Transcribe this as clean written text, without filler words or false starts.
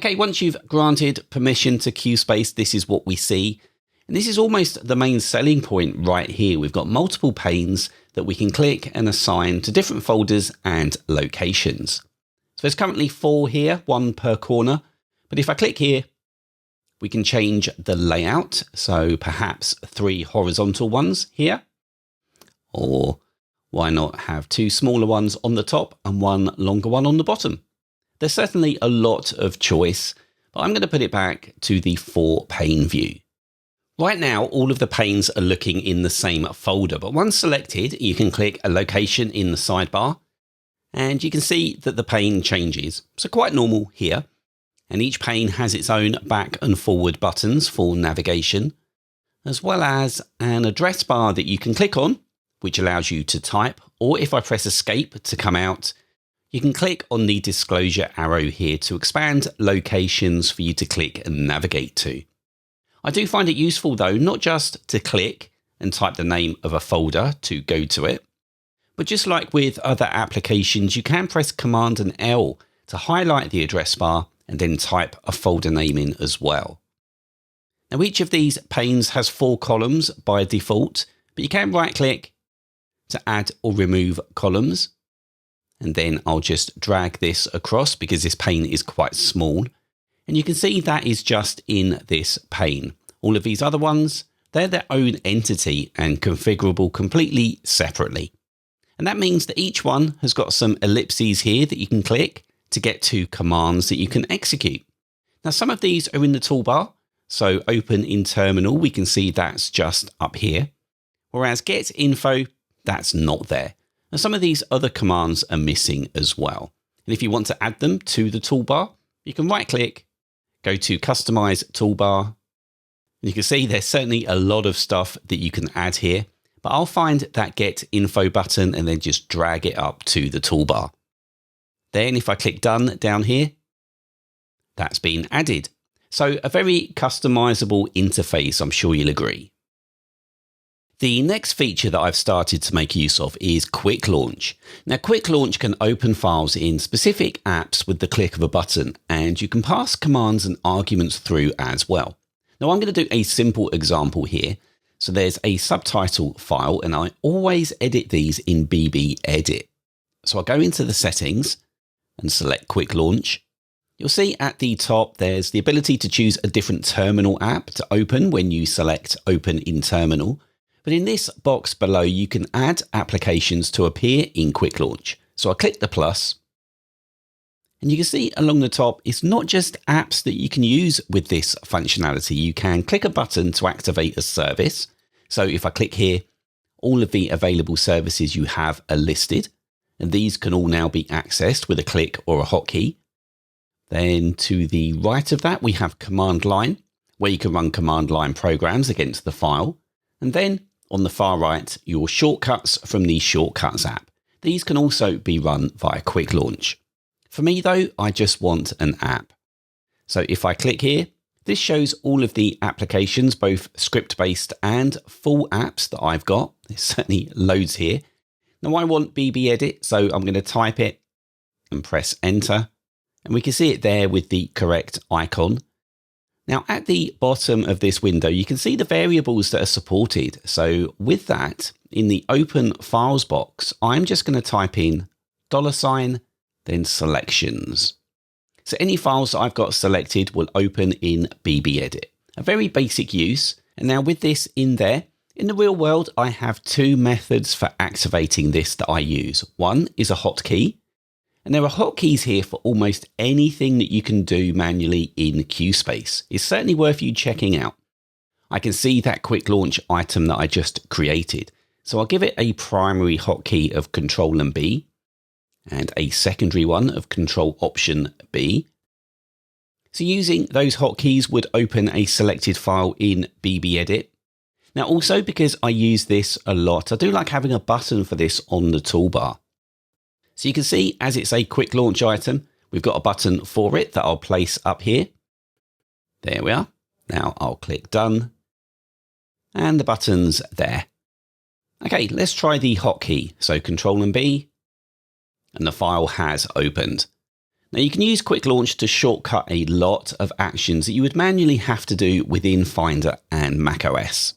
Okay, once you've granted permission to QSpace, this is what we see. And this is almost the main selling point right here. We've got multiple panes that we can click and assign to different folders and locations. So there's currently 4 here, 1 per corner. But if I click here, we can change the layout. So perhaps 3 horizontal ones here. Or why not have 2 smaller ones on the top and 1 longer one on the bottom? There's certainly a lot of choice, but I'm going to put it back to the 4-pane view. Right now, all of the panes are looking in the same folder, but once selected, you can click a location in the sidebar, and you can see that the pane changes. So quite normal here. And each pane has its own back and forward buttons for navigation, as well as an address bar that you can click on, which allows you to type, or if I press escape to come out, you can click on the disclosure arrow here to expand locations for you to click and navigate to. I do find it useful though, not just to click and type the name of a folder to go to it, but just like with other applications, you can press Command and L to highlight the address bar and then type a folder name in as well. Now each of these panes has 4 columns by default, but you can right click to add or remove columns. And then I'll just drag this across because this pane is quite small. And you can see that is just in this pane. All of these other ones, they're their own entity and configurable completely separately. And that means that each one has got some ellipses here that you can click to get to commands that you can execute. Now, some of these are in the toolbar. So open in terminal, we can see that's just up here. Whereas get info, that's not there. Now, some of these other commands are missing as well. And if you want to add them to the toolbar, you can right click, go to customize toolbar. And you can see there's certainly a lot of stuff that you can add here, but I'll find that get info button and then just drag it up to the toolbar. Then if I click done down here, that's been added. So a very customizable interface, I'm sure you'll agree. The next feature that I've started to make use of is Quick Launch. Now, Quick Launch can open files in specific apps with the click of a button, and you can pass commands and arguments through as well. Now, I'm going to do a simple example here. So there's a subtitle file, and I always edit these in BB Edit. So I'll go into the settings and select Quick Launch. You'll see at the top, there's the ability to choose a different terminal app to open when you select Open in Terminal. But in this box below, you can add applications to appear in Quick Launch. So I click the plus, and you can see along the top, it's not just apps that you can use with this functionality. You can click a button to activate a service. So if I click here, all of the available services you have are listed, and these can all now be accessed with a click or a hotkey. Then to the right of that, we have command line, where you can run command line programs against the file. And then on the far right, your shortcuts from the Shortcuts app. These can also be run via Quick Launch. For me though, I just want an app. So if I click here, this shows all of the applications, both script-based and full apps that I've got. There's certainly loads here. Now I want BB Edit, so I'm going to type it and press enter. And we can see it there with the correct icon. Now, at the bottom of this window, you can see the variables that are supported. So with that, in the Open Files box, I'm just going to type in $, then selections. So any files that I've got selected will open in BB Edit. A very basic use. And now with this in there, in the real world, I have 2 methods for activating this that I use. One is a hotkey. And there are hotkeys here for almost anything that you can do manually in Qspace. It's certainly worth you checking out. I can see that quick launch item that I just created. So I'll give it a primary hotkey of Control and B and a secondary one of Control Option B. So using those hotkeys would open a selected file in BB Edit. Now also because I use this a lot, I do like having a button for this on the toolbar. So you can see as it's a quick launch item, we've got a button for it that I'll place up here. There we are. Now I'll click done and the button's there. Okay, let's try the hotkey. So Control and B and the file has opened. Now you can use Quick Launch to shortcut a lot of actions that you would manually have to do within Finder and macOS.